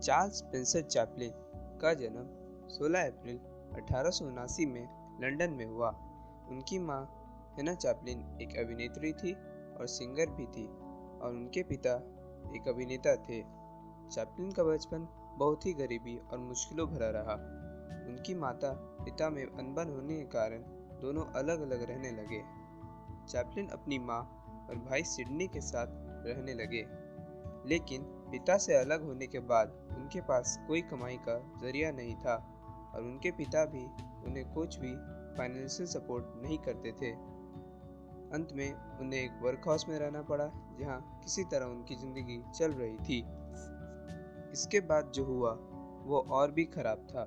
Charles Spencer Chaplin का जन्म 16 अप्रैल 1879 में लंदन में हुआ। उनकी मां हेना चैपलिन एक अभिनेत्री थी और सिंगर भी थी और उनके पिता एक अभिनेता थे। चैपलिन का बचपन बहुत ही गरीबी और मुश्किलों भरा रहा। उनकी माता पिता में अनबन होने के कारण दोनों अलग अलग रहने लगे। चैपलिन अपनी मां और भाई सिडनी के साथ रहने लगे, लेकिन पिता से अलग होने के बाद उनके पास कोई कमाई का जरिया नहीं था और उनके पिता भी उन्हें कुछ भी फाइनेंशियल सपोर्ट नहीं करते थे। अंत में उन्हें एक वर्क हाउस में रहना पड़ा, जहां किसी तरह उनकी जिंदगी चल रही थी। इसके बाद जो हुआ वो और भी खराब था।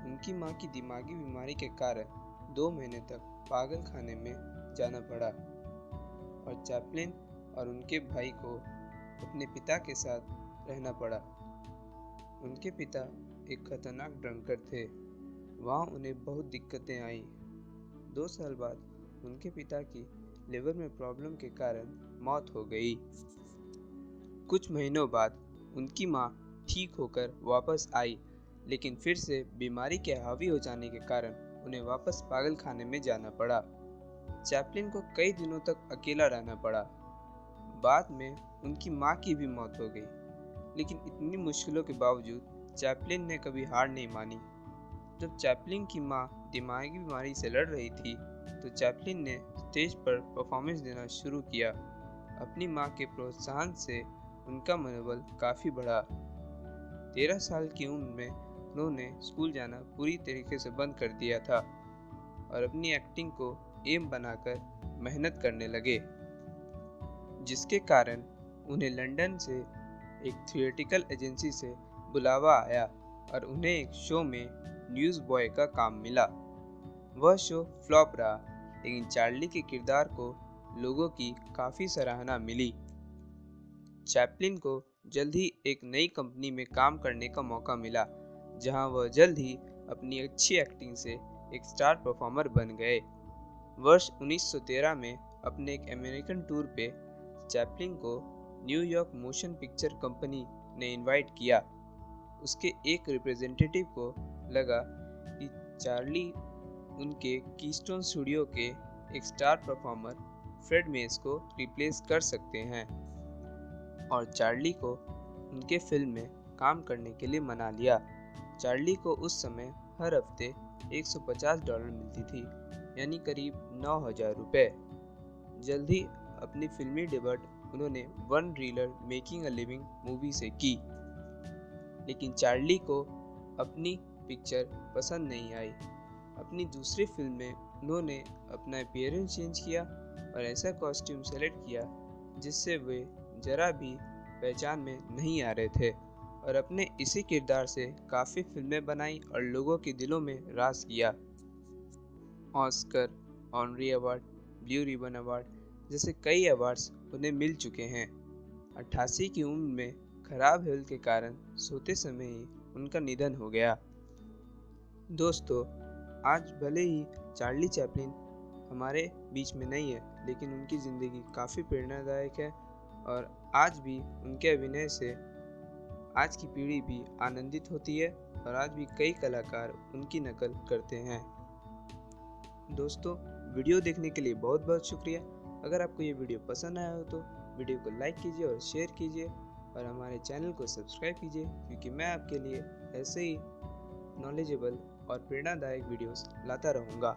उनकी मां की दिमागी बीमारी के कारण 2 महीने तक पागल खाने में जाना पड़ा और चैपलिन और उनके भाई को अपने पिता के साथ रहना पड़ा। उनके पिता एक खतरनाक ड्रंकर थे। वहाँ उन्हें बहुत दिक्कतें आई। 2 साल बाद उनके पिता की लिवर में प्रॉब्लम के कारण मौत हो गई। कुछ महीनों बाद उनकी माँ ठीक होकर वापस आई, लेकिन फिर से बीमारी के हावी हो जाने के कारण उन्हें वापस पागल खाने में जाना पड़ा। चैपलिन को कई दिनों तक अकेला रहना पड़ा। बाद में उनकी मां की भी मौत हो गई, लेकिन इतनी मुश्किलों के बावजूद चैपलिन ने कभी हार नहीं मानी। जब चैपलिन की मां दिमागी बीमारी से लड़ रही थी, तो चैपलिन ने स्टेज पर परफॉर्मेंस देना शुरू किया। अपनी मां के प्रोत्साहन से उनका मनोबल काफ़ी बढ़ा। 13 साल की उम्र में उन्होंने स्कूल जाना पूरी तरीके से बंद कर दिया था और अपनी एक्टिंग को एम बनाकर मेहनत करने लगे, जिसके कारण उन्हें लंदन से एक थिएट्रिकल एजेंसी से बुलावा आया और उन्हें एक शो में न्यूज़ बॉय का काम मिला। वह शो फ्लॉप रहा, लेकिन चार्ली के किरदार को लोगों की काफ़ी सराहना मिली। चैपलिन को जल्द ही एक नई कंपनी में काम करने का मौका मिला, जहां वह जल्द ही अपनी अच्छी एक्टिंग से एक स्टार परफॉर्मर बन गए। वर्ष 1913 में अपने एक अमेरिकन टूर पे चैपलिन को न्यूयॉर्क मोशन पिक्चर कंपनी ने इनवाइट किया। उसके एक रिप्रेजेंटेटिव को लगा कि चार्ली उनके कीस्टोन स्टूडियो के एक स्टार परफॉर्मर फ्रेड मेस को रिप्लेस कर सकते हैं और चार्ली को उनके फिल्म में काम करने के लिए मना लिया। चार्ली को उस समय हर हफ्ते $150 मिलती थी, यानी करीब 9,000 रुपये। जल्द ही अपनी फिल्मी डेब्यू उन्होंने one reeler making a living movie से की, लेकिन चार्ली को अपनी पिक्चर पसंद नहीं आई। अपनी दूसरी फिल्म में उन्होंने अपना अपीयरेंस चेंज किया और ऐसा कॉस्ट्यूम सेलेक्ट किया जिससे वे जरा भी पहचान में नहीं आ रहे थे और अपने इसी किरदार से काफ़ी फिल्में बनाई और लोगों के दिलों में राज किया। Oscar, honorary award, blue ribbon award जैसे कई अवार्ड्स उन्हें मिल चुके हैं। 88 की उम्र में खराब हेल्थ के कारण सोते समय ही उनका निधन हो गया। दोस्तों, आज भले ही चार्ली चैपलिन हमारे बीच में नहीं है, लेकिन उनकी ज़िंदगी काफ़ी प्रेरणादायक है और आज भी उनके अभिनय से आज की पीढ़ी भी आनंदित होती है और आज भी कई कलाकार उनकी नकल करते हैं। दोस्तों, वीडियो देखने के लिए बहुत बहुत शुक्रिया। अगर आपको ये वीडियो पसंद आया हो तो वीडियो को लाइक कीजिए और शेयर कीजिए और हमारे चैनल को सब्सक्राइब कीजिए, क्योंकि मैं आपके लिए ऐसे ही नॉलेजेबल और प्रेरणादायक वीडियोस लाता रहूँगा।